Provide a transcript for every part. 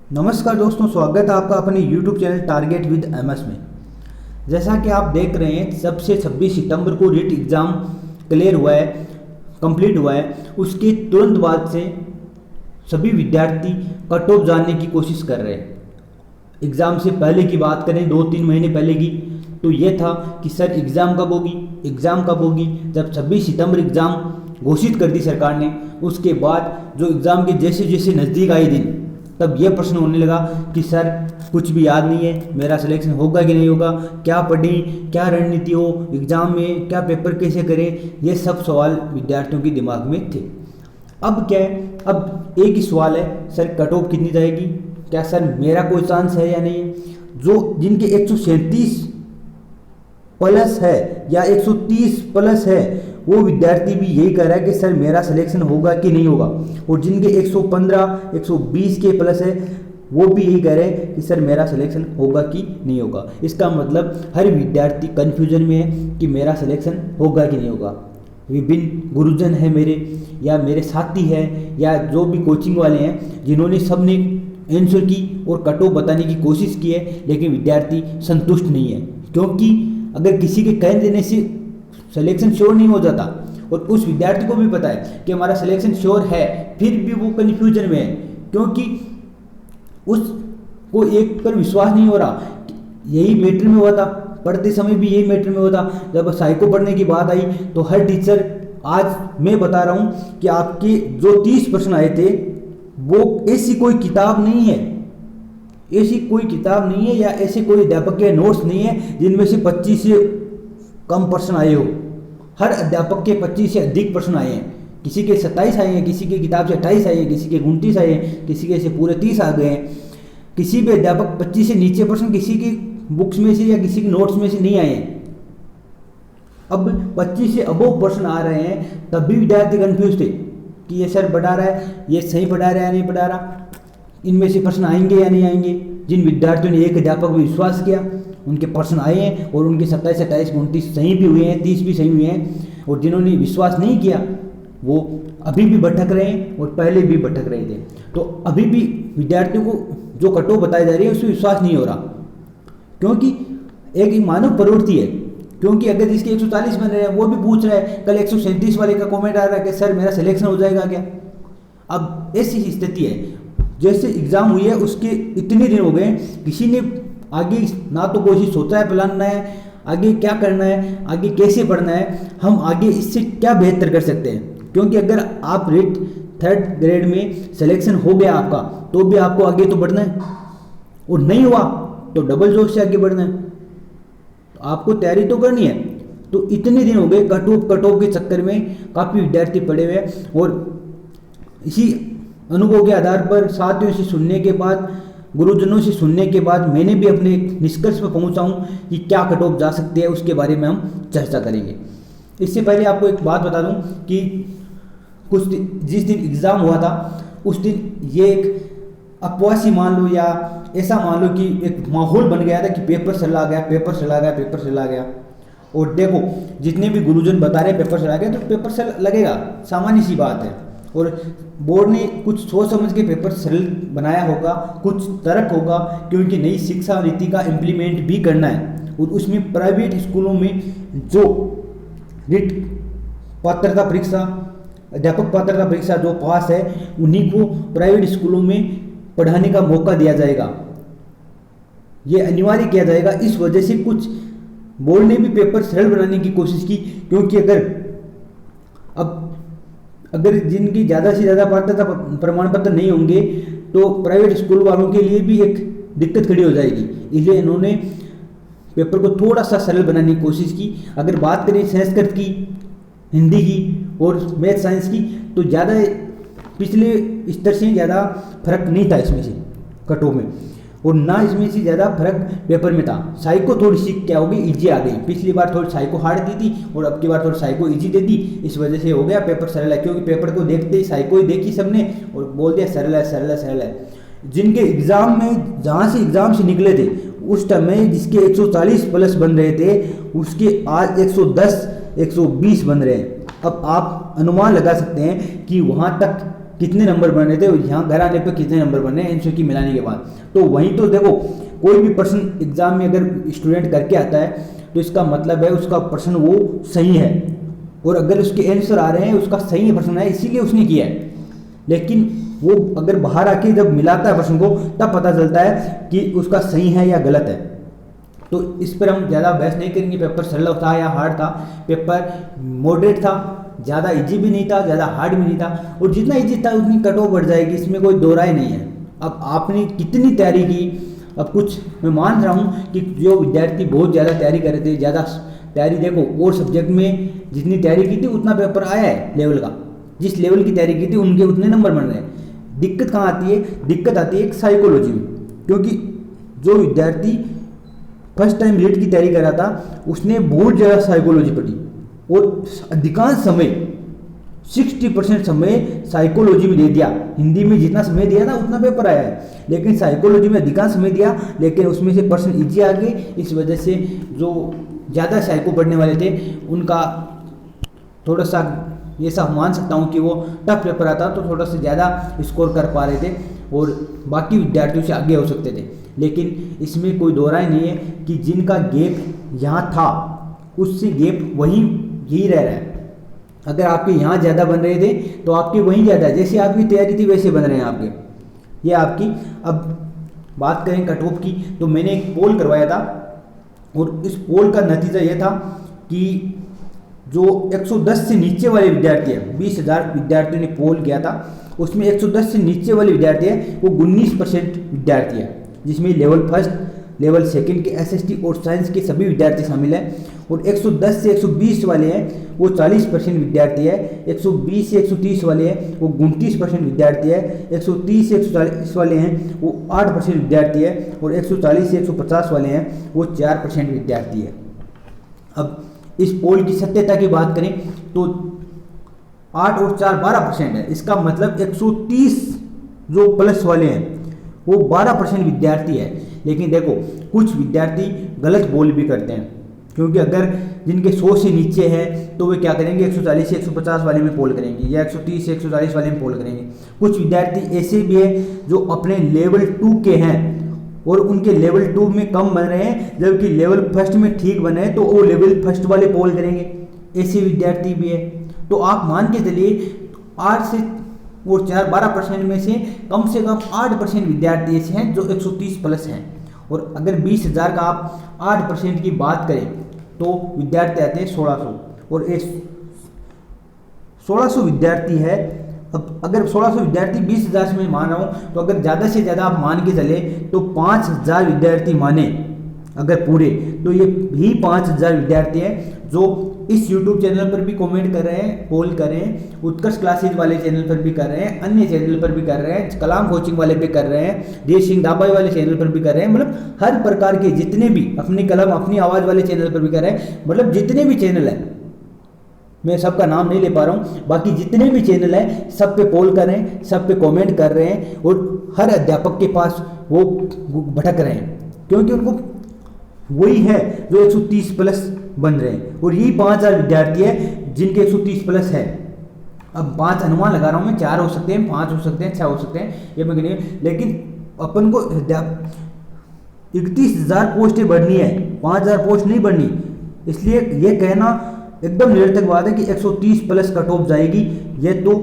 नमस्कार दोस्तों, स्वागत है आपका अपने YouTube channel target with MS में। जैसा कि आप देख रहे हैं, जब से 26 सितंबर को रीट एग्ज़ाम क्लियर हुआ है, कंप्लीट हुआ है, उसके तुरंत बाद से सभी विद्यार्थी कट ऑफ जानने की कोशिश कर रहे हैं। एग्ज़ाम से पहले की बात करें, 2-3 महीने पहले की, तो ये था कि सर एग्ज़ाम कब होगी, एग्ज़ाम कब होगी। जब 26 सितंबर एग्ज़ाम घोषित कर दी सरकार ने, उसके बाद जो एग्ज़ाम के जैसे जैसे नज़दीक आए दिन, तब ये प्रश्न होने लगा कि सर कुछ भी याद नहीं है, मेरा सिलेक्शन होगा कि नहीं होगा, क्या पढ़ें, क्या रणनीति हो एग्ज़ाम में, क्या पेपर कैसे करें, ये सब सवाल विद्यार्थियों के दिमाग में थे। अब क्या है, अब एक ही सवाल है, सर कट ऑफ कितनी जाएगी, क्या सर मेरा कोई चांस है या नहीं है। जो जिनके 137 प्लस है या 130 प्लस है, वो विद्यार्थी भी यही कह रहा है कि सर मेरा सिलेक्शन होगा कि नहीं होगा। और जिनके 115 120 के प्लस है, वो भी यही कह रहे हैं कि सर मेरा सिलेक्शन होगा कि नहीं होगा। इसका मतलब हर विद्यार्थी कन्फ्यूजन में है कि मेरा सिलेक्शन होगा कि नहीं होगा। विभिन्न गुरुजन है मेरे, या मेरे साथी है, या जो भी कोचिंग वाले हैं, जिन्होंने सब ने आंसर की और कट ऑफ बताने की कोशिश की है, लेकिन विद्यार्थी संतुष्ट नहीं है। क्योंकि अगर किसी के कह देने से सिलेक्शन श्योर नहीं हो जाता, और उस विद्यार्थी को भी पता है कि हमारा सिलेक्शन श्योर है, फिर भी वो कन्फ्यूजन में है, क्योंकि उसको एक पर विश्वास नहीं हो रहा। यही मैटर में हुआ था, पढ़ते समय भी यही मैटर में हुआ था। जब साइको पढ़ने की बात आई तो हर टीचर, आज मैं बता रहा हूँ कि आपके जो 30 प्रश्न आए थे, वो ऐसी कोई किताब नहीं है, ऐसी कोई किताब नहीं है या ऐसे कोई अध्यापक के नोट्स नहीं है जिनमें से 25 से कम प्रश्न आए हो। हर अध्यापक के 25 से अधिक प्रश्न आए हैं। किसी के 27 आए हैं, किसी के किताब से 28 आए हैं, किसी के 29 आए हैं, किसी के से पूरे 30 आ गए हैं। किसी भी अध्यापक 25 से नीचे प्रश्न किसी की बुक्स में से या किसी के नोट्स में से नहीं आए हैं। अब 25 से अबोव प्रश्न आ रहे हैं, तब भी विद्यार्थी कन्फ्यूज थे कि ये सर पढ़ा रहा है, ये सही पढ़ा रहा है या नहीं पढ़ा रहा, इनमें से प्रश्न आएंगे या नहीं आएंगे। जिन विद्यार्थियों ने एक अध्यापक पर विश्वास किया, उनके प्रश्न आए हैं और उनके 27 28 29 सही भी हुए हैं, 30 भी सही हुए हैं। और जिन्होंने विश्वास नहीं किया, वो अभी भी भटक रहे हैं और पहले भी भटक रहे थे। तो अभी भी विद्यार्थियों को जो कट ऑफ बताई जा रही है, उसमें विश्वास नहीं हो रहा, क्योंकि एक मानव प्रवृत्ति है। क्योंकि अगर जिसके 140 बन रहे हैं, वो भी पूछ रहा है, कल 137 वाले का कमेंट आ रहा है कि सर मेरा सिलेक्शन हो जाएगा क्या। अब ऐसी स्थिति है, जैसे एग्ज़ाम हुई है उसके इतने दिन हो गए, किसी ने आगे ना तो कोई चीज़ सोचा है, प्लान है आगे क्या करना है, आगे कैसे पढ़ना है, हम आगे इससे क्या बेहतर कर सकते हैं। क्योंकि अगर आप रेट 3rd ग्रेड में सिलेक्शन हो गया आपका, तो भी आपको आगे तो बढ़ना है, और नहीं हुआ तो डबल जोश से आगे बढ़ना है, तो आपको तैयारी तो करनी है। तो इतने दिन हो गए कट ऑफ के चक्कर में काफ़ी विद्यार्थी पड़े हुए हैं। और इसी अनुभव के आधार पर, साथियों से सुनने के बाद, गुरुजनों से सुनने के बाद, मैंने भी अपने निष्कर्ष पर पहुंचा हूं कि क्या कट ऑफ जा सकती है, उसके बारे में हम चर्चा करेंगे। इससे पहले आपको एक बात बता दूं कि जिस दिन एग्ज़ाम हुआ था, उस दिन ये एक अपवासी मान लो, या ऐसा मान लो कि एक माहौल बन गया था कि पेपर चला गया, पेपर चला गया, पेपर चला गया। और देखो, जितने भी गुरुजन बता रहे हैं पेपर चला गया, तो पेपर चल लगेगा, सामान्य सी बात है। और बोर्ड ने कुछ सोच समझ के पेपर सरल बनाया होगा, कुछ तर्क होगा, क्योंकि नई शिक्षा नीति का इम्प्लीमेंट भी करना है। और उसमें प्राइवेट स्कूलों में जो रीट पात्रता परीक्षा, अध्यापक पात्रता परीक्षा जो पास है, उन्हीं को प्राइवेट स्कूलों में पढ़ाने का मौका दिया जाएगा, ये अनिवार्य किया जाएगा। इस वजह से कुछ बोर्ड ने भी पेपर सरल बनाने की कोशिश की, क्योंकि अगर जिनकी ज़्यादा से ज़्यादा पात्रता प्रमाण पत्र नहीं होंगे, तो प्राइवेट स्कूल वालों के लिए भी एक दिक्कत खड़ी हो जाएगी। इसलिए इन्होंने पेपर को थोड़ा सा सरल बनाने की कोशिश की। अगर बात करें संस्कृत की, हिंदी की और मैथ साइंस की, तो ज़्यादा पिछले स्तर से ज़्यादा फर्क नहीं था इसमें से कट ऑफ में, और ना इसमें से ज़्यादा फर्क पेपर में था। साइको थोड़ी सी क्या होगी, ईजी आ गई। पिछली बार थोड़ी साइको हार्ड दी थी और अब की बार थोड़ी साइको ईजी दे दी, इस वजह से हो गया पेपर सरल है। क्योंकि पेपर को देखते ही साइको ही देखी सबने और बोल दिया सरल है, सरल है, सरल है। जिनके एग्ज़ाम में, जहाँ से एग्ज़ाम से निकले थे, उस टाइम में जिसके 140 प्लस बन रहे थे, उसके आज 110 120 बन रहे हैं। अब आप अनुमान लगा सकते हैं कि वहाँ तक कितने नंबर बन रहे थे और यहाँ घर आने पे कितने नंबर बन रहे हैं एमसीक्यू मिलाने के बाद। तो वहीं तो देखो, कोई भी प्रश्न एग्जाम में अगर स्टूडेंट करके आता है तो इसका मतलब है उसका प्रश्न वो सही है, और अगर उसके आंसर आ रहे हैं उसका सही प्रश्न है इसीलिए उसने किया है। लेकिन वो अगर बाहर आके जब मिलाता है प्रश्न को तब पता चलता है कि उसका सही है या गलत है। तो इस पर हम ज़्यादा बहस नहीं करेंगे, पेपर सरल था या हार्ड था। पेपर मॉडरेट था, ज़्यादा इजी भी नहीं था, ज़्यादा हार्ड भी नहीं था, और जितना इजी था उतनी कट ऑफ बढ़ जाएगी, इसमें कोई दो राय नहीं है। अब आपने कितनी तैयारी की, अब कुछ मैं मान रहा हूँ कि जो विद्यार्थी बहुत ज़्यादा तैयारी कर रहे थे, ज़्यादा तैयारी, देखो और सब्जेक्ट में जितनी तैयारी की थी उतना पेपर आया है लेवल का, जिस लेवल की तैयारी की थी उनके उतने नंबर बन रहे हैं। दिक्कत कहाँ आती है? दिक्कत आती है एक साइकोलॉजी में, क्योंकि जो विद्यार्थी फर्स्ट टाइम लीड की तैयारी कर रहा था उसने बहुत ज़्यादा साइकोलॉजी पढ़ी, और अधिकांश समय 60% समय साइकोलॉजी में दे दिया। हिंदी में जितना समय दिया था उतना पेपर आया है, लेकिन साइकोलॉजी में अधिकांश समय दिया, लेकिन उसमें से प्रश्न इजी आ गए। इस वजह से जो ज़्यादा साइको पढ़ने वाले थे उनका थोड़ा सा ये सब मान सकता हूँ कि वो टफ पेपर आता तो थोड़ा सा ज़्यादा स्कोर कर पा रहे थे और बाकी विद्यार्थियों से आगे हो सकते थे। लेकिन इसमें कोई दो राय नहीं है कि जिनका गैप यहाँ था उससे गैप वहीं यही रह रहा है। अगर आपके यहाँ ज़्यादा बन रहे थे तो आपके वहीं ज़्यादा, जैसे आपकी तैयारी थी वैसे बन रहे हैं आपके, ये आपकी। अब बात करें कट ऑफ की, तो मैंने एक पोल करवाया था और इस पोल का नतीजा ये था कि जो 110 से नीचे वाले विद्यार्थी हैं, 20,000 विद्यार्थियों ने पोल किया था, उसमें 110 से नीचे वाले विद्यार्थी हैं वो 19% विद्यार्थी हैं, जिसमें लेवल फर्स्ट, लेवल सेकंड के एसएसटी और साइंस के सभी विद्यार्थी शामिल हैं। और 110 से 120 वाले हैं वो 40% विद्यार्थी है, 120 से 130 वाले हैं वो 29% विद्यार्थी है, 130 से 140 वाले हैं वो 8% विद्यार्थी है, और 140 से 150 वाले हैं वो 4% विद्यार्थी है। अब इस पोल की सत्यता की बात करें तो 8 और 4 12% है। इसका मतलब 130 जो प्लस वाले हैं वो 12% विद्यार्थी है। लेकिन देखो कुछ विद्यार्थी गलत पोल भी करते हैं, क्योंकि अगर जिनके 100 से नीचे है तो वे क्या करेंगे 140 से 150 वाले में पोल करेंगे या 130 से 140 वाले में पोल करेंगे। कुछ विद्यार्थी ऐसे भी हैं जो अपने लेवल 2 के हैं और उनके लेवल 2 में कम बन रहे हैं, जबकि लेवल फर्स्ट में ठीक बने हैं तो वो लेवल फर्स्ट वाले पोल करेंगे, ऐसे विद्यार्थी भी है। तो आप मान के चलिए 8 से और 4 12% में से कम 8% विद्यार्थी ऐसे हैं जो 130 प्लस हैं। और अगर 20,000 का आप 8% की बात करें तो विद्यार्थी आते हैं 1600, और 1600 विद्यार्थी है। अब अगर 1600 विद्यार्थी 20,000 से मैं मान रहा हूँ, तो अगर ज़्यादा से ज़्यादा आप मान के चले तो 5,000 विद्यार्थी माने अगर पूरे, तो ये भी 5,000 विद्यार्थी हैं जो इस YouTube चैनल पर भी कमेंट कर रहे हैं, पोल कर रहे हैं, उत्कर्ष क्लासेज वाले चैनल पर भी कर रहे हैं, अन्य चैनल पर भी कर रहे हैं, कलाम कोचिंग वाले पे कर रहे हैं, देश सिंह दाबाई वाले चैनल पर भी कर रहे हैं। मतलब हर प्रकार के जितने भी अपनी कलम अपनी आवाज़ वाले चैनल पर भी कर रहे हैं। मतलब जितने भी चैनल हैं, मैं सबका नाम नहीं ले पा रहा हूँ, बाकी जितने भी चैनल हैं सब पे पोल कर रहे हैं, सब पे कमेंट कर रहे हैं, और हर अध्यापक के पास वो भटक रहे हैं, क्योंकि उनको वही है जो 130 प्लस बन रहे हैं। और यही 5,000 विद्यार्थी है जिनके 130 प्लस है। अब 5 अनुमान लगा रहा हूँ मैं, 4 हो सकते हैं, 5 हो सकते हैं, 6 हो सकते हैं, ये मैं नहीं, लेकिन अपन को 31,000 पोस्टें बढ़नी है, 5,000 पोस्ट नहीं बढ़नी। इसलिए ये कहना एकदम निरर्थक बात है कि 130 प्लस कट ऑफ जाएगी, ये तो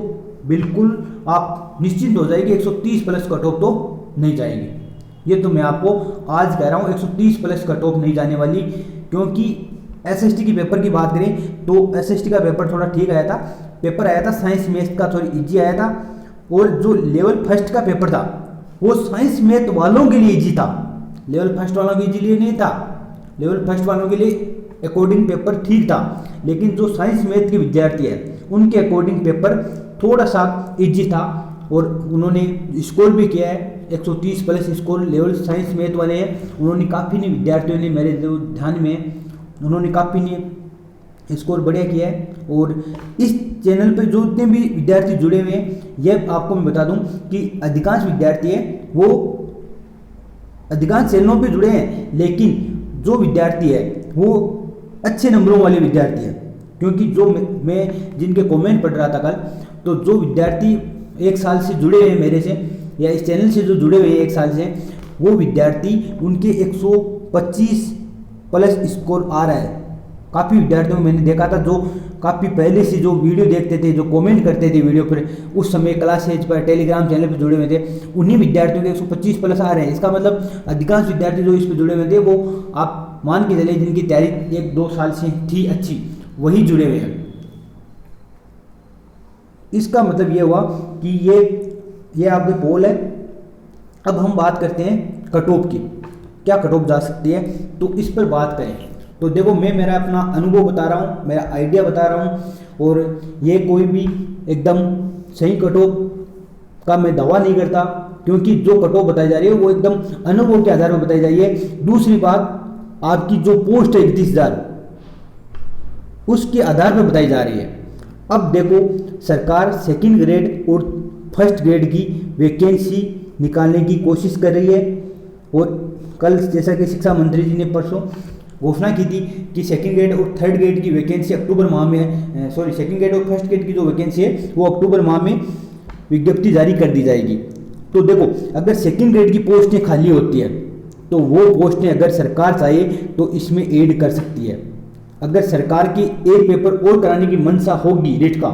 बिल्कुल आप निश्चिंत हो जाएगी, 130 प्लस कट ऑफ तो नहीं जाएगी। ये तो मैं आपको आज कह रहा हूँ 130 प्लस कट ऑफ नहीं जाने वाली। क्योंकि एसएसटी की पेपर की बात करें तो एसएसटी का पेपर थोड़ा ठीक आया था, पेपर आया था साइंस मैथ का थोड़ी इजी आया था, और जो लेवल फर्स्ट का पेपर था वो साइंस मैथ वालों के लिए इजी था, लेवल फर्स्ट वालों के लिए नहीं था। लेवल फर्स्ट वालों के लिए अकॉर्डिंग पेपर ठीक था, लेकिन जो साइंस मैथ के विद्यार्थी हैं उनके अकॉर्डिंग पेपर थोड़ा सा इजी था, और उन्होंने स्कोर भी किया है। 130 plus score level science math वाले हैं, उन्होंने काफ़ी ने विद्यार्थियों ने मेरे जो ध्यान में उन्होंने काफ़ी ने स्कोर बढ़िया किया है। और इस चैनल पे जो इतने भी विद्यार्थी जुड़े हुए हैं, यह आपको मैं बता दूं कि अधिकांश विद्यार्थी हैं वो अधिकांश चैनलों पे जुड़े हैं, लेकिन जो विद्यार्थी है वो अच्छे नंबरों वाले विद्यार्थी हैं। क्योंकि जो मैं जिनके कमेंट पढ़ रहा था कल, तो जो विद्यार्थी एक साल से जुड़े हुए हैं मेरे से या इस चैनल से जो जुड़े हुए हैं एक साल से, वो विद्यार्थी उनके 125 प्लस स्कोर आ रहा है। काफ़ी विद्यार्थियों को मैंने देखा था जो काफ़ी पहले से जो वीडियो देखते थे, जो कमेंट करते थे वीडियो पर, उस समय क्लास एज पर टेलीग्राम चैनल पर जुड़े हुए थे, उन्हीं विद्यार्थियों के 125 प्लस आ रहे हैं। इसका मतलब अधिकांश विद्यार्थी जो इस पर जुड़े हुए थे वो आप मान के चले जिनकी तैयारी 1-2 साल से थी अच्छी, वही जुड़े हुए हैं। इसका मतलब ये हुआ कि ये आपके पोल है। अब हम बात करते हैं कट ऑफ की, क्या कट ऑफ जा सकती है, तो इस पर बात करें। तो देखो, मैं मेरा अपना अनुभव बता रहा हूँ, मेरा आइडिया बता रहा हूँ, और ये कोई भी एकदम सही कट ऑफ का मैं दावा नहीं करता, क्योंकि जो कट ऑफ बताई जा रही है वो एकदम अनुभव के आधार पर बताई जा रही है। दूसरी बात, आपकी जो पोस्ट है 31,000 उसके आधार पर बताई जा रही है। अब देखो, सरकार सेकंड ग्रेड और फर्स्ट ग्रेड की वैकेंसी निकालने की कोशिश कर रही है, और कल जैसा कि शिक्षा मंत्री जी ने परसों घोषणा की थी कि सेकंड ग्रेड और थर्ड ग्रेड की वैकेंसी अक्टूबर माह में सेकंड ग्रेड और फर्स्ट ग्रेड की जो वैकेंसी है वो अक्टूबर माह में विज्ञप्ति जारी कर दी जाएगी। तो देखो, अगर सेकंड ग्रेड की पोस्टें खाली होती है तो वो पोस्टें अगर सरकार चाहे तो इसमें ऐड कर सकती है। अगर सरकार की एक पेपर और कराने की मंशा होगी रीट का,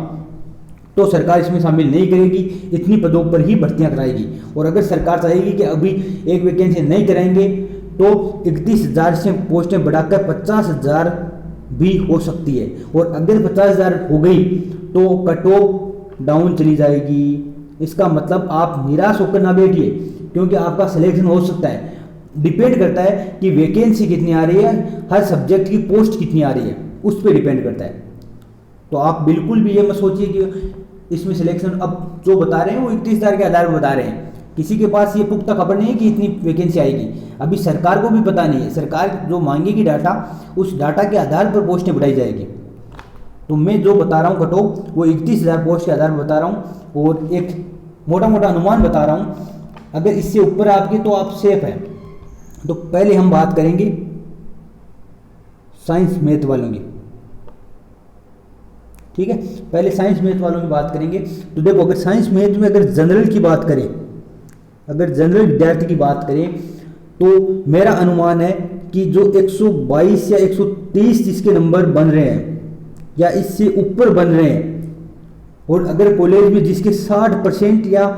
तो सरकार इसमें शामिल नहीं करेगी, इतनी पदों पर ही भर्तियां कराएगी। और अगर सरकार चाहेगी कि अभी एक वैकेंसी नहीं कराएंगे तो 31,000 से पोस्टें बढ़ाकर 50,000 भी हो सकती है। और अगर 50,000 हो गई तो कट ऑफ डाउन चली जाएगी। इसका मतलब आप निराश होकर ना बैठिए, क्योंकि आपका सिलेक्शन हो सकता है। डिपेंड करता है कि वैकेंसी कितनी आ रही है, हर सब्जेक्ट की पोस्ट कितनी आ रही है, उस पर डिपेंड करता है। तो आप बिल्कुल भी ये मत सोचिए कि इसमें सिलेक्शन अब जो बता रहे हैं वो 31,000 के आधार पर बता रहे हैं। किसी के पास ये पुख्ता खबर नहीं है कि इतनी वैकेंसी आएगी, अभी सरकार को भी पता नहीं है। सरकार जो मांगेगी डाटा, उस डाटा के आधार पर पोस्टें बढ़ाई जाएगी। तो मैं जो बता रहा हूँ कट ऑफ, वो 31,000 पोस्ट के आधार पर बता रहा हूँ, और एक मोटा मोटा अनुमान बता रहा हूँ। अगर इससे ऊपर आपके तो आप सेफ हैं। तो पहले हम बात करेंगे साइंस मैथ वालों की, ठीक है। पहले साइंस मैथ वालों की बात करेंगे। तो देखो, अगर साइंस मैथ में अगर जनरल की बात करें, अगर जनरल विद्यार्थी की बात करें, तो मेरा अनुमान है कि जो 122 या 123 जिसके नंबर बन रहे हैं या इससे ऊपर बन रहे हैं, और अगर कॉलेज में जिसके 60% या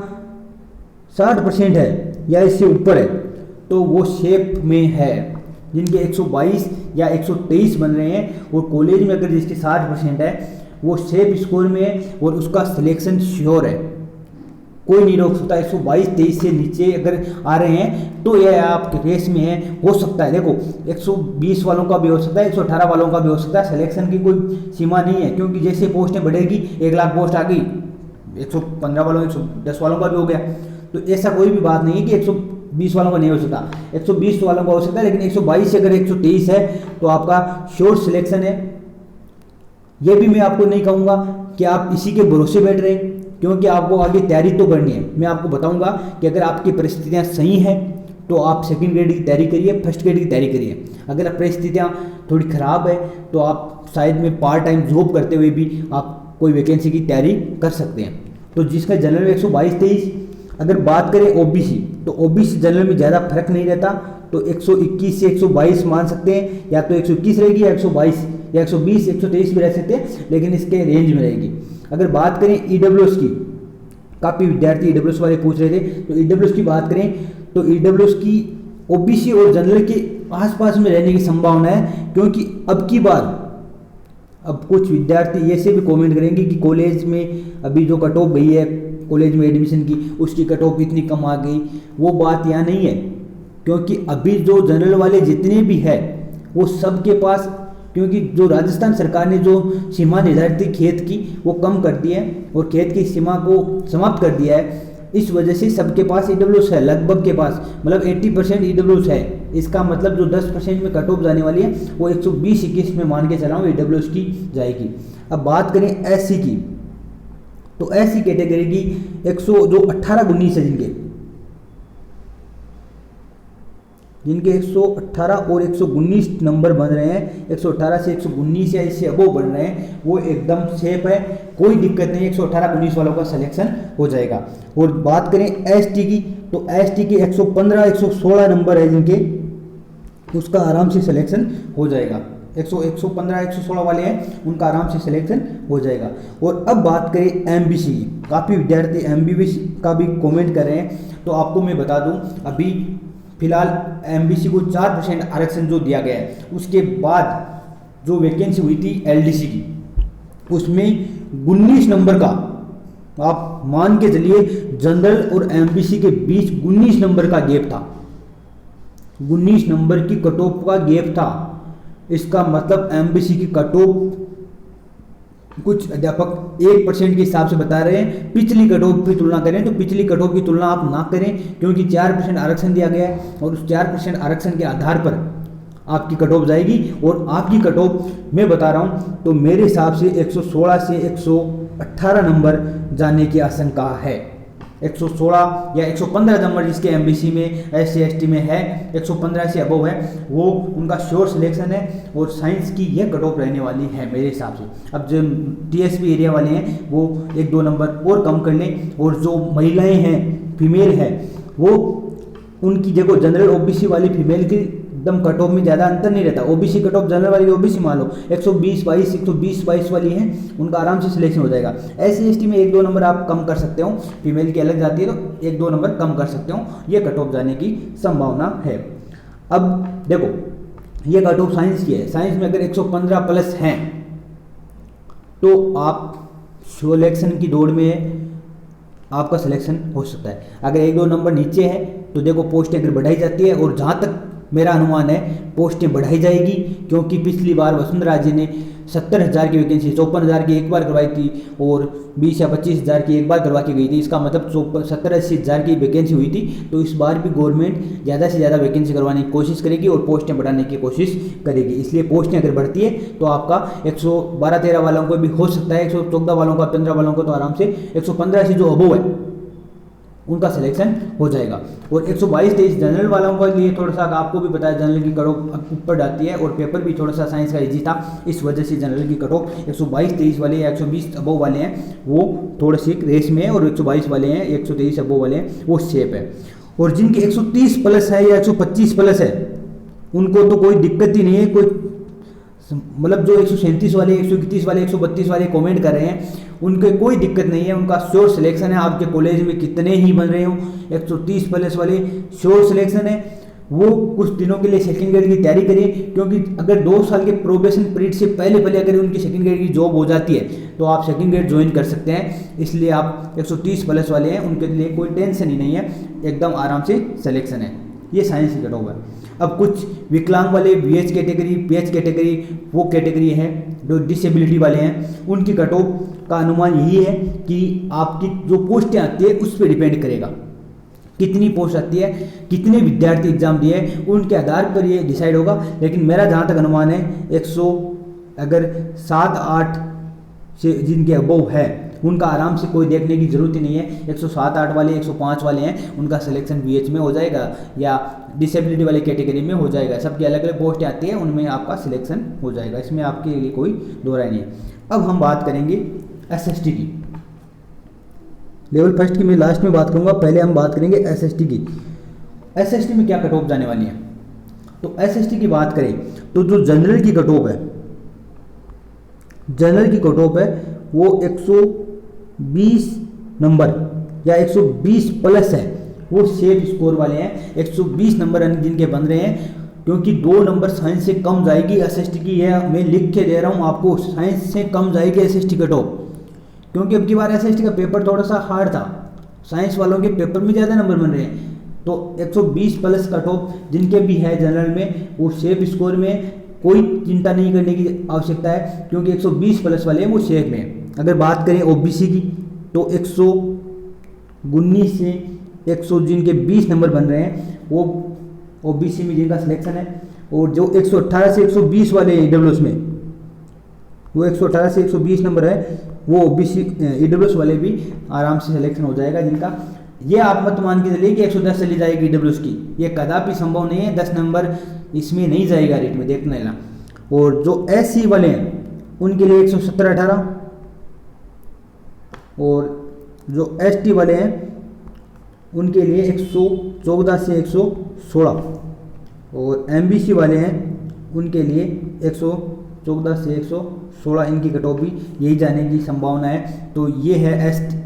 60% है या इससे ऊपर है, तो वो शेप में है। जिनके 122 या 123 बन रहे हैं और कॉलेज में अगर जिसके 60% है, वो शेप स्कोर में है और उसका सिलेक्शन श्योर है, कोई नहीं रोक सकता। 122-23 से नीचे अगर आ रहे हैं तो यह आपके रेस में है, हो सकता है। देखो, 120 वालों का भी हो सकता है, 118 वालों का भी हो सकता है। सिलेक्शन की कोई सीमा नहीं है, क्योंकि जैसे पोस्टें बढ़ेगी, 1 लाख पोस्ट आ गई, 115 वालों 110 वालों का भी हो गया। तो ऐसा कोई भी बात नहीं है कि 120 वालों का नहीं हो सकता, 120 वालों का हो सकता है, लेकिन 122 से अगर 123 है तो आपका श्योर सिलेक्शन है। ये भी मैं आपको नहीं कहूँगा कि आप इसी के भरोसे बैठ रहे हैं, क्योंकि आपको आगे तैयारी तो करनी है। मैं आपको बताऊंगा कि अगर आपकी परिस्थितियां सही हैं तो आप सेकंड ग्रेड की तैयारी करिए, फर्स्ट ग्रेड की तैयारी करिए। अगर परिस्थितियां थोड़ी ख़राब है तो आप शायद में पार्ट टाइम जॉब करते हुए भी आप कोई वैकेंसी की तैयारी कर सकते हैं। तो जिसका जनरल में 122-23, अगर बात करें ओबीसी, तो ओबीसी जनरल में ज़्यादा फर्क नहीं रहता, तो 121 से 122 मान सकते हैं, या तो 121 रहेगी या 122 या 120 123 भी रह सकते हैं, लेकिन इसके रेंज में रहेगी। अगर बात करें ईडब्ल्यूएस की, काफ़ी विद्यार्थी ईडब्ल्यूएस वाले पूछ रहे थे, तो ईडब्ल्यूएस की बात करें तो ईडब्ल्यूएस की ओबीसी और जनरल के आसपास में रहने की संभावना है, क्योंकि अब की बार अब कुछ विद्यार्थी ऐसे भी कमेंट करेंगे कि कॉलेज में अभी जो कट ऑफ गई है कॉलेज में एडमिशन की, उसकी कट ऑफ इतनी कम आ गई। वो बात यहाँ नहीं है, क्योंकि अभी जो जनरल वाले जितने भी है वो सबके पास, क्योंकि जो राजस्थान सरकार ने जो सीमा निर्धारित थी खेत की, वो कम कर दी है और खेत की सीमा को समाप्त कर दिया है। इस वजह से सबके पास ईडब्ल्यूएस है, लगभग के पास, मतलब 80% ईडब्ल्यूएस है। इसका मतलब जो 10% में कट ऑफ जाने वाली है वो 120-21 में मान के चला हूँ ईडब्ल्यूएस की जाएगी। अब बात करें एससी की, तो एससी कैटेगरी की 100 जो 18-19 है जिनके जिनके 118 और 119 नंबर बन रहे हैं, 118 से 119 या इससे अबोव बन रहे हैं, वो एकदम सेफ है, कोई दिक्कत नहीं, 118 19 वालों का सिलेक्शन हो जाएगा। और बात करें एसटी की, तो एसटी के 115 116 नंबर है जिनके, उसका आराम से सिलेक्शन हो जाएगा। 115 116 वाले हैं, उनका आराम से सिलेक्शन हो जाएगा। और अब बात करें एमबीसी की, काफ़ी विद्यार्थी एमबीसी का भी कमेंट कर रहे हैं, तो आपको मैं बता दूं अभी फिलहाल एमबीसी को 4% आरक्षण जो दिया गया है, उसके बाद जो वैकेंसी हुई थी एलडीसी की, उसमें 19 नंबर का, आप मान के चलिए जनरल और एमबीसी के बीच 19 नंबर का गैप था, 19 नंबर की कट ऑफ का गैप था। इसका मतलब एमबीसी की कट ऑफ कुछ अध्यापक 1% के हिसाब से बता रहे हैं, पिछली कट ऑफ की तुलना करें तो पिछली कट ऑफ की तुलना आप ना करें, क्योंकि 4% आरक्षण दिया गया है और उस 4% आरक्षण के आधार पर आपकी कट ऑफ जाएगी। और आपकी कट ऑफ मैं बता रहा हूं तो मेरे हिसाब से 116 से 118 नंबर जाने की आशंका है। 116 या 115 नंबर जिसके एमबीसी में एससी एसटी में है, 115 से अबव है, वो उनका श्योर सिलेक्शन है। और साइंस की यह कट ऑफ रहने वाली है मेरे हिसाब से। अब जो टीएसपी एरिया वाले हैं वो 1-2 नंबर और कम कर लें, और जो महिलाएं हैं, फीमेल है, वो उनकी जगह जनरल ओबीसी वाली फीमेल की एकदम कट ऑफ में ज़्यादा अंतर नहीं रहता। ओबीसी कट ऑफ जनरल वाली ओबीसी मान लो 120-22 वाली हैं, उनका आराम से सिलेक्शन हो जाएगा। एससी एसटी में 1-2 नंबर आप कम कर सकते हो, फीमेल की अलग जाती है तो 1-2 नंबर कम कर सकते हो, ये कट ऑफ जाने की संभावना है। अब देखो ये कट ऑफ साइंस की है, साइंस में अगर 115 प्लस हैं तो आप सिलेक्शन की दौड़ में आपका सिलेक्शन हो सकता है। अगर 1-2 नंबर नीचे है तो देखो पोस्टें अगर बढ़ाई जाती है, और जहाँ तक मेरा अनुमान है पोस्टें बढ़ाई जाएगी, क्योंकि पिछली बार वसुंधरा जी ने 70,000 की वैकेंसी 54,000 की एक बार करवाई थी, और 20 या 25,000 की एक बार करवा के गई थी। इसका मतलब 70-80 हज़ार की वैकेंसी हुई थी। तो इस बार भी गवर्नमेंट ज़्यादा से ज़्यादा वैकेंसी करवाने की कोशिश करेगी और पोस्टें बढ़ाने की कोशिश करेगी। इसलिए पोस्टें अगर बढ़ती है तो आपका 112-13 वालों को भी हो सकता है, 114 वालों का, 15 वालों को तो आराम से 115 से जो अबोव है उनका सिलेक्शन हो जाएगा। और 122-23 जनरल वालों के लिए थोड़ा सा आपको भी पता है जनरल की कट ऑफ ऊपर जाती है, और पेपर भी थोड़ा सा साइंस का इजी था, इस वजह से जनरल की कट ऑफ 122-23 वाले या 120 अबोव वाले हैं वो थोड़े से रेस में है, और 122 वाले हैं 123 अबोव वाले हैं वो सेफ है। और जिनके 130 प्लस है या 125 प्लस है उनको तो कोई दिक्कत ही नहीं है, कोई मतलब जो 137 वाले, 131 वाले, 132 वाले कमेंट कर रहे हैं उनके कोई दिक्कत नहीं है, उनका श्योर सिलेक्शन है। आपके कॉलेज में कितने ही बन रहे हो 130 प्लस वाले श्योर सिलेक्शन है। वो कुछ दिनों के लिए सेकंड ग्रेड की तैयारी करिए, क्योंकि अगर 2 साल के प्रोबेशन पीरियड से पहले अगर उनकी सेकंड ग्रेड की जॉब हो जाती है तो आप सेकंड ग्रेड ज्वाइन कर सकते हैं। इसलिए आप 130 प्लस वाले हैं उनके लिए कोई टेंशन ही नहीं है, एकदम आराम से सिलेक्शन है। ये साइंस की कट ऑफ है। अब कुछ विकलांग वाले बीएच कैटेगरी, पीएच कैटेगरी, वो कैटेगरी है जो डिसेबिलिटी वाले हैं, उनकी कट ऑफ का अनुमान यही है कि आपकी जो पोस्टें आती है उस पर डिपेंड करेगा, कितनी पोस्ट आती है, कितने विद्यार्थी एग्जाम दिए, उनके आधार पर ये डिसाइड होगा। लेकिन मेरा जहाँ तक अनुमान है 107-8 से जिनके अबोव है उनका आराम से कोई देखने की जरूरत ही नहीं है। 107-8 वाले, 105 वाले हैं, उनका सिलेक्शन बीएच में हो जाएगा या डिसेबिलिटी वाले कैटेगरी में हो जाएगा। सबकी अलग अलग पोस्टें आती हैं, उनमें आपका सिलेक्शन हो जाएगा, इसमें आपके लिए कोई दो राय नहीं है। अब हम बात करेंगे एसएसटी की, लेवल फर्स्ट की मैं लास्ट में बात करूंगा, पहले हम बात करेंगे एसएसटी की। एसएसटी में क्या कट ऑफ जाने वाली है, तो एसएसटी की बात करें तो जो जनरल की कट ऑफ है, जनरल की कट ऑफ है वो 120 नंबर या 120 प्लस है, वो सेफ स्कोर वाले हैं। 120 नंबर जिनके बन रहे हैं, क्योंकि 2 नंबर साइंस से कम जाएगी एसएसटी की, है मैं लिख के दे रहा हूँ आपको, साइंस से कम जाएगी एसएसटी कट ऑफ, क्योंकि अब की बार एसएसटी का पेपर थोड़ा सा हार्ड था, साइंस वालों के पेपर में ज़्यादा नंबर बन रहे हैं। तो 120 प्लस कट ऑफ जिनके भी है जनरल में, वो सेफ स्कोर में, कोई चिंता नहीं करने की आवश्यकता है, क्योंकि 120 प्लस वाले हैं वो सेफ में। अगर बात करें ओबीसी की तो 119 से 100 जिनके 20 नंबर बन रहे हैं वो ओबीसी में जिनका सिलेक्शन है, और जो 118 से 120 वाले ईडब्ल्यूएस में, वो 118 से 120 नंबर है, वो ओबीसी ईडब्ल्यूएस वाले भी आराम से सिलेक्शन हो जाएगा। जिनका ये आप मत मान के चलिए कि 110 चली जाएगी ईडब्ल्यूएस की, ये कदापि संभव नहीं है। 10 नंबर इसमें नहीं जाएगा रेट में, देखना लेना। और जो एससी वाले हैं उनके लिए 117-18, और जो एसटी वाले हैं उनके लिए 114 से 116, और एमबीसी वाले हैं उनके लिए 114 से 116 इनकी कट ऑफ भी यही जाने की संभावना है। तो ये है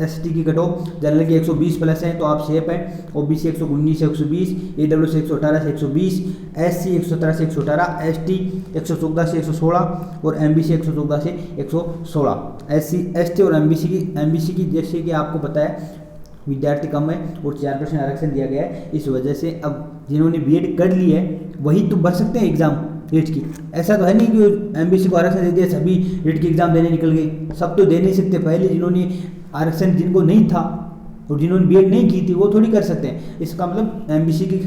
एसटी की कट ऑफ। जनरल की 120 प्लस है तो आप सेफ हैं। ओबीसी 119 से 120, ईडब्ल्यूएस 118 से 120, एससी 117 से 118, एसटी 114 से 116 और एमबीसी 114 से 116। एसटी और एमबीसी की जैसे कि आपको पता है विद्यार्थी कम है और 4% आरक्षण दिया गया है, इस वजह से अब जिन्होंने बीएड कर ली है वही तो भर सकते हैं एग्जाम रीट की। ऐसा तो है नहीं कि एमबीसी को आरक्षण दे दिया सभी रीट की एग्जाम देने निकल गए, सब तो दे नहीं सकते। पहले जिन्होंने आरक्षण जिनको नहीं था और जिन्होंने बीएड नहीं की थी वो थोड़ी कर सकते हैं। इसका मतलब एमबीसी की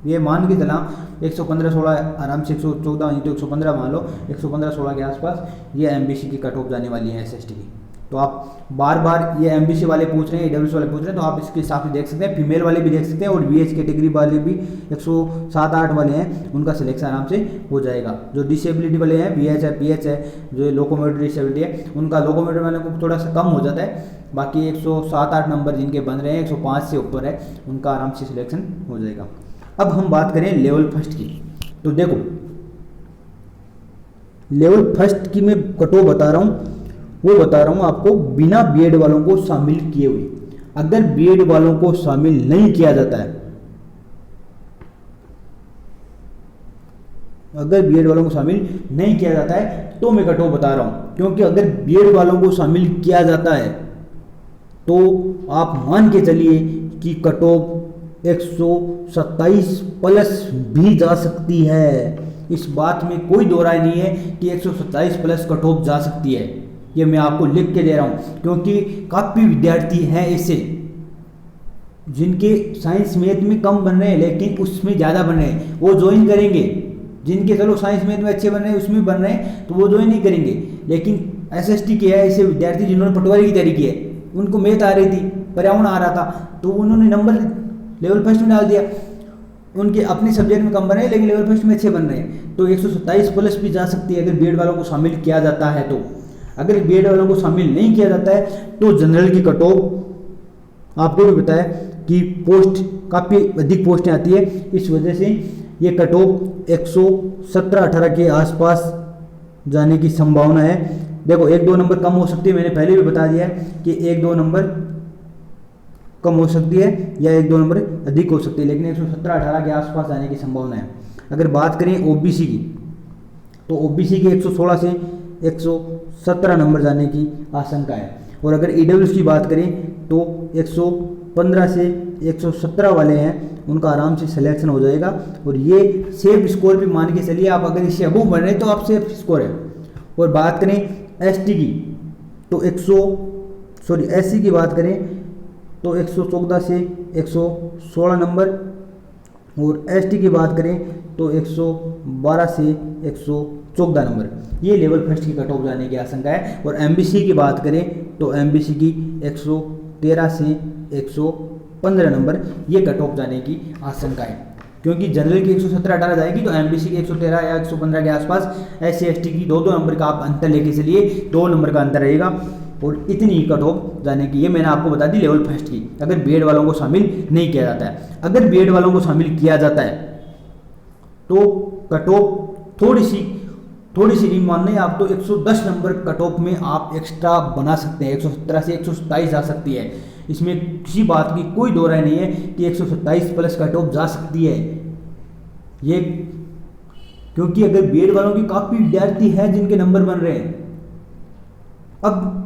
ये मान के चला 115-16 आराम से 114 नहीं तो 115 मान लो, 115-16 के आसपास ये एमबीसी की कट ऑफ जाने वाली है एसएसटी की। तो आप बार बार ये एमबीसी वाले पूछ रहे हैं, ईडब्ल्यूएस वाले पूछ रहे हैं, तो आप इसके हिसाब से देख सकते हैं। फीमेल वाले भी देख सकते हैं और बीएच कैटेगरी वाले भी 107-8 वाले हैं, उनका सिलेक्शन आराम से हो जाएगा। जो डिसेबिलिटी वाले हैं बीएच है पीएच है, जो लोकोमोटर डिसेबिलिटी है उनका लोकोमोटर वाले को थोड़ा सा कम हो जाता है। बाकी 107-8 नंबर जिनके बन रहे हैं 105 से ऊपर है उनका आराम से सिलेक्शन हो जाएगा। अब हम बात करें लेवल फर्स्ट की, तो देखो लेवल फर्स्ट की मैं कट ऑफ बता रहा हूँ, वो बता रहा हूं आपको बिना बीएड वालों को शामिल किए हुए। अगर बीएड वालों को शामिल नहीं किया जाता है, अगर बीएड वालों को शामिल नहीं किया जाता है तो मैं कट ऑफ बता रहा हूं, क्योंकि अगर बीएड वालों को शामिल किया जाता है तो आप मान के चलिए कि कट ऑफ 127 प्लस भी जा सकती है। इस बात में कोई दो राय नहीं है कि 127 प्लस कट ऑफ जा सकती है, ये मैं आपको लिख के दे रहा हूँ। क्योंकि काफ़ी विद्यार्थी हैं ऐसे जिनके साइंस मैथ में कम बन रहे हैं लेकिन उसमें ज़्यादा बन रहे हैं, वो ज्वाइन करेंगे। जिनके चलो साइंस मैथ में अच्छे बन रहे हैं उसमें बन रहे हैं तो वो ज्वाइन नहीं करेंगे। लेकिन एसएसटी के है ऐसे विद्यार्थी जिन्होंने पटवारी की तैयारी की है, उनको मैथ आ रही थी, पर्यावरण आ रहा था, तो उन्होंने नंबर लेवल फर्स्ट में डाल दिया। उनके अपने सब्जेक्ट में कम बन रहे हैं लेकिन लेवल फर्स्ट में अच्छे बन रहे हैं, तो 127 प्लस भी जा सकती है अगर बीएड वालों को शामिल किया जाता है। तो अगर बीएड वालों को शामिल नहीं किया जाता है तो जनरल की कट ऑफ आपको भी पता है कि पोस्ट काफ़ी अधिक पोस्टें आती है, इस वजह से ये कट ऑफ 117-18 के आसपास जाने की संभावना है। देखो 1-2 नंबर कम हो सकती है, मैंने पहले भी बता दिया है कि 1-2 नंबर कम हो सकती है या 1-2 नंबर अधिक हो सकती है, लेकिन 117-18 के आसपास जाने की संभावना है। अगर बात करें ओबीसी की, तो ओबीसी की 116 से 117 नंबर जाने की आशंका है। और अगर ईडब्ल्यूएस की बात करें तो 115 से 117 वाले हैं, उनका आराम से सिलेक्शन हो जाएगा। और ये सेफ स्कोर भी मान के चलिए, आप अगर इससे अबूव बन रहे हैं तो आप सेफ स्कोर है। और बात करें एसटी की तो एससी की बात करें तो 114 से 116 नंबर, और एसटी की बात करें तो 112 से 114 नंबर, ये लेवल फर्स्ट की कट ऑफ जाने की आशंका है। और एमबीसी की बात करें तो एमबीसी की 113 से 115 नंबर, ये कट ऑफ जाने की आशंका है। क्योंकि जनरल की 117-18 जाएगी तो एमबीसी की 113 या 115 के आसपास, एससी एसटी की 2-2 नंबर का आप अंतर लेके चलिए, 2 नंबर का अंतर रहेगा। और इतनी ही कट ऑफ जाने की, ये मैंने आपको बता दी लेवल फर्स्ट की, अगर बीएड वालों को शामिल नहीं किया जाता है। अगर बीएड वालों को शामिल किया जाता है तो कट ऑफ थोड़ी सी नहीं मानने आप तो 110 नंबर कट ऑफ में आप एक्स्ट्रा बना सकते हैं, 117 से 127 जा सकती है। इसमें किसी बात की कोई दो राय नहीं है कि 127 प्लस कट ऑफ जा सकती है ये, क्योंकि अगर बीएड वालों की काफ़ी विद्यार्थी हैं जिनके नंबर बन रहे हैं। अब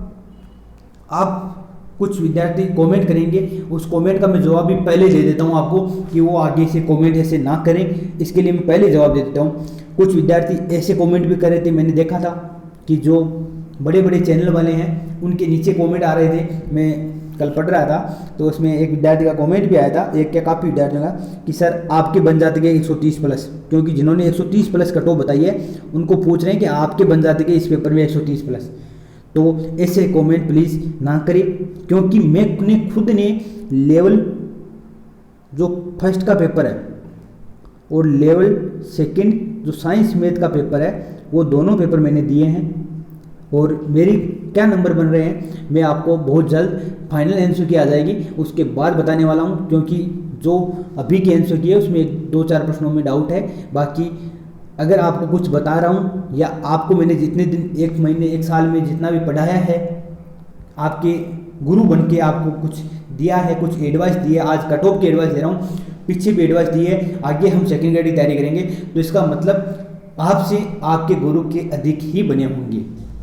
आप कुछ विद्यार्थी कमेंट करेंगे, उस कमेंट का मैं जवाब भी पहले दे देता हूं आपको कि वो आगे से कमेंट ऐसे ना करें, इसके लिए मैं पहले जवाब दे देता हूं। कुछ विद्यार्थी ऐसे कमेंट भी कर रहे थे, मैंने देखा था कि जो बड़े बड़े चैनल वाले हैं उनके नीचे कमेंट आ रहे थे। मैं कल पढ़ रहा था तो उसमें एक विद्यार्थी का कमेंट भी आया था, एक क्या काफ़ी विद्यार्थियों का, कि सर आपके बन जाते के 130 प्लस, क्योंकि जिन्होंने 130 प्लस कट ऑफ बताई है उनको पूछ रहे हैं कि आपके बन जाते के इस पेपर में 130 प्लस। तो ऐसे कमेंट प्लीज़ ना करें, क्योंकि मैंने खुद ने लेवल जो फर्स्ट का पेपर है और लेवल सेकंड जो साइंस मैथ का पेपर है, वो दोनों पेपर मैंने दिए हैं। और मेरी क्या नंबर बन रहे हैं मैं आपको बहुत जल्द फाइनल आंसर की आ जाएगी उसके बाद बताने वाला हूँ, क्योंकि जो अभी की आंसर की है उसमें 2-4 प्रश्नों में डाउट है। बाकी अगर आपको कुछ बता रहा हूँ या आपको मैंने जितने दिन, 1 महीने 1 साल में जितना भी पढ़ाया है, आपके गुरु बन के आपको कुछ दिया है, कुछ एडवाइस दी है। आज कट ऑफ की एडवाइस दे रहा हूँ, पीछे भी एडवाइस दी है। आगे हम सेकंड ग्रेड की तैयारी करेंगे तो इसका मतलब आपसे आपके गुरु के अधिक ही बने होंगे।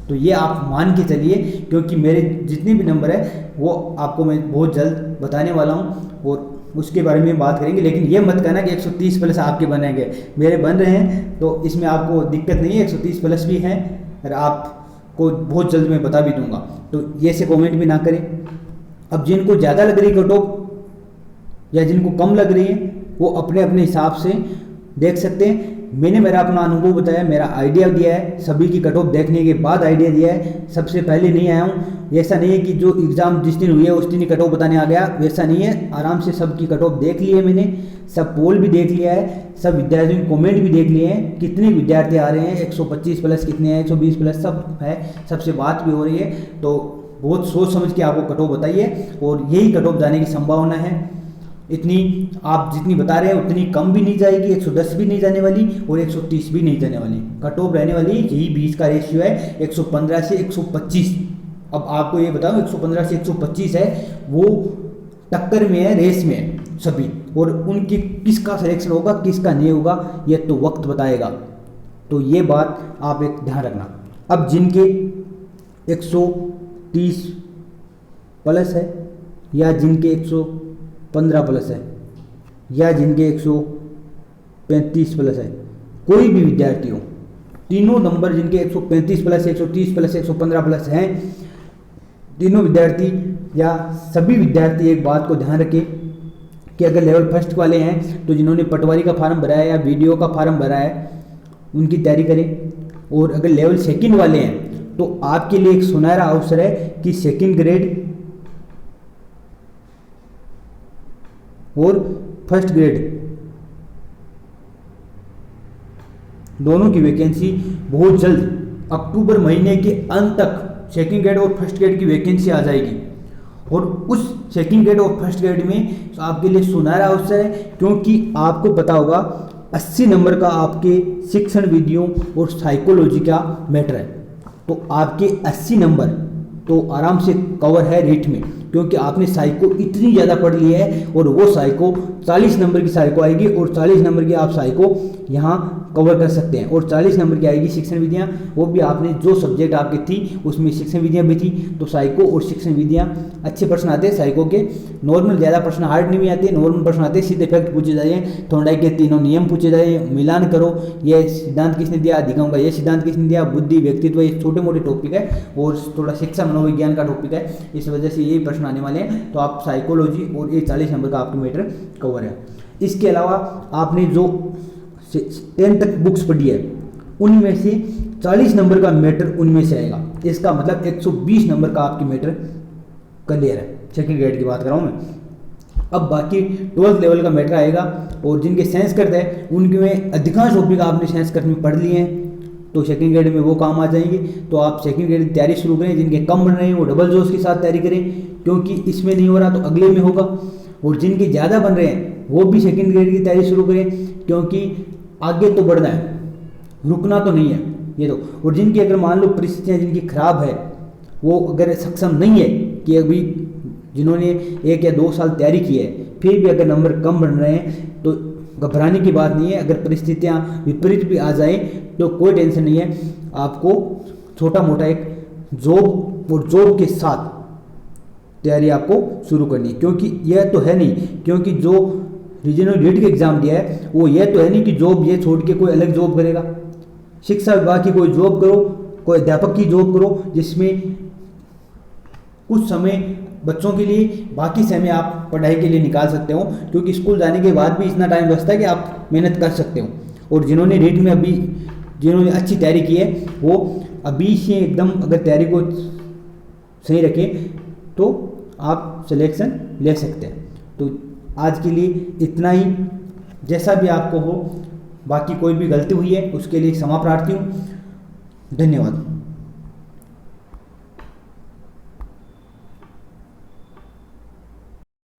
तो ये आप मान के चलिए, क्योंकि मेरे जितने भी नंबर है वो आपको मैं बहुत जल्द बताने वाला हूँ और उसके बारे में बात करेंगे। लेकिन ये मत कहना कि 130 प्लस आपके बनेंगे, मेरे बन रहे हैं तो इसमें आपको दिक्कत नहीं है। 130 प्लस भी हैं और आपको बहुत जल्द मैं बता भी दूंगा, तो ये से कमेंट भी ना करें। अब जिनको ज़्यादा लग रही कट ऑफ या जिनको कम लग रही है वो अपने अपने हिसाब से देख सकते हैं। मैंने मेरा अपना अनुभव बताया, मेरा आइडिया दिया है, सभी की कट ऑफ देखने के बाद आइडिया दिया है। सबसे पहले नहीं आया हूँ, ऐसा नहीं है कि जो एग्ज़ाम जिस दिन हुई है उस दिन ही कट ऑफ बताने आ गया, वैसा नहीं है। आराम से सबकी कट ऑफ देख ली है मैंने, सब पोल भी देख लिया है, सब विद्यार्थियों के कमेंट भी देख लिए हैं, कितने विद्यार्थी आ रहे हैं, 125 प्लस कितने हैं, 120 प्लस सब है, सबसे बात भी हो रही है। तो बहुत सोच समझ के आपको कट ऑफ बताइए और यही कट ऑफ जाने की संभावना है। इतनी आप जितनी बता रहे हैं उतनी कम भी नहीं जाएगी, 110 भी नहीं जाने वाली और 130 भी नहीं जाने वाली। कट ऑफ रहने वाली यही 20 का रेशियो है, 115 से 125। अब आपको ये बताओ 115 से 125 है, वो टक्कर में है, रेस में है सभी, और उनकी किसका सिलेक्शन होगा किसका नहीं होगा ये तो वक्त बताएगा। तो ये बात आप एक ध्यान रखना। अब जिनके 130 प्लस है या जिनके 115 प्लस है या जिनके 135 प्लस है, कोई भी विद्यार्थी हो, तीनों नंबर जिनके 135 प्लस, 130 प्लस, 115 प्लस हैं, तीनों विद्यार्थी या सभी विद्यार्थी एक बात को ध्यान रखें कि अगर लेवल फर्स्ट वाले हैं तो जिन्होंने पटवारी का फार्म भरा है या वीडियो का फार्म भरा है उनकी तैयारी करें। और अगर लेवल सेकंड वाले हैं तो आपके लिए एक सुनहरा अवसर है कि सेकंड ग्रेड और फर्स्ट ग्रेड दोनों की वैकेंसी बहुत जल्द अक्टूबर महीने के अंत तक सेकंड ग्रेड और फर्स्ट ग्रेड की वैकेंसी आ जाएगी। और उस सेकंड ग्रेड और फर्स्ट ग्रेड में तो आपके लिए सुनहरा अवसर है, क्योंकि आपको पता होगा 80 नंबर का आपके शिक्षण विधियों और साइकोलॉजी का मैटर है। तो आपके 80 नंबर तो आराम से कवर है रीट में, क्योंकि आपने साइको इतनी ज़्यादा पढ़ ली है। और वो साइको 40 नंबर की साइको आएगी और 40 नंबर की आप साइको यहाँ कवर कर सकते हैं। और 40 नंबर की आएगी शिक्षण विधियाँ, वो भी आपने जो सब्जेक्ट आपकी थी उसमें शिक्षण विधियाँ भी थी। तो साइको और शिक्षण विधियाँ अच्छे प्रश्न आते हैं साइको के, नॉर्मल ज़्यादा प्रश्न हार्ड नहीं आते, नॉर्मल प्रश्न आते हैं, सीधे फैक्ट पूछे जाए, थोड़ाई के तीनों नियम पूछे जाए, मिलान करो, ये सिद्धांत किसने दिया, दिखाऊंगा ये सिद्धांत किसने दिया, बुद्धि व्यक्तित्व, ये छोटे मोटे टॉपिक है और थोड़ा शिक्षा मनोविज्ञान का टॉपिक है, इस वजह से यही प्रश्न आने वाले हैं। तो आप साइकोलॉजी और ये 40 नंबर का आपकी मैटर कवर है। इसके अलावा आपने जो 10 तक बुक्स पढ़ी है उनमें से 40 नंबर का मैटर उनमें से आएगा। इसका मतलब 120 नंबर का आपकी मैटर क्लियर है। सेकंड ग्रेड की बात कर रहा हूँ मैं। अब बाकी 12th लेवल का मैटर आएगा, और जिनके साइंस करते हैं उनके में अधिकांश टॉपिक आपने साइंस करने में पढ़ लिए हैं, तो सेकंड ग्रेड में वो काम आ जाएंगे। तो आप सेकंड ग्रेड की तैयारी शुरू करें। जिनके कम बन रहे हैं वो डबल जोश के साथ तैयारी करें, क्योंकि इसमें नहीं हो रहा तो अगले में होगा। और जिनके ज़्यादा बन रहे हैं वो भी सेकंड ग्रेड की तैयारी शुरू करें, क्योंकि आगे तो बढ़ना है, रुकना तो नहीं है ये तो। और जिनकी अगर मान लो परिस्थितियाँ जिनकी खराब है, वो अगर सक्षम नहीं है कि अभी जिन्होंने 1 या 2 साल तैयारी की है फिर भी अगर नंबर कम बन रहे हैं, तो घबराने की बात नहीं है। अगर परिस्थितियाँ विपरीत भी आ जाएं तो कोई टेंशन नहीं है। आपको छोटा मोटा एक जॉब और जॉब के साथ तैयारी आपको शुरू करनी है, क्योंकि यह तो है नहीं, क्योंकि जो रीजनल नीट के एग्जाम दिया है वो यह तो है नहीं कि जॉब ये छोड़ के कोई अलग जॉब करेगा। शिक्षा विभाग की कोई जॉब करो, कोई अध्यापक की जॉब करो, जिसमें कुछ समय बच्चों के लिए, बाकी समय आप पढ़ाई के लिए निकाल सकते हो, क्योंकि स्कूल जाने के बाद भी इतना टाइम बचता है कि आप मेहनत कर सकते हो। और जिन्होंने नीट में अभी जिन्होंने अच्छी तैयारी की है वो अभी से एकदम अगर तैयारी को सही रखें तो आप सिलेक्शन ले सकते हैं। तो आज के लिए इतना ही। जैसा भी आपको हो, बाकी कोई भी गलती हुई है उसके लिए क्षमा प्रार्थी हूँ। धन्यवाद।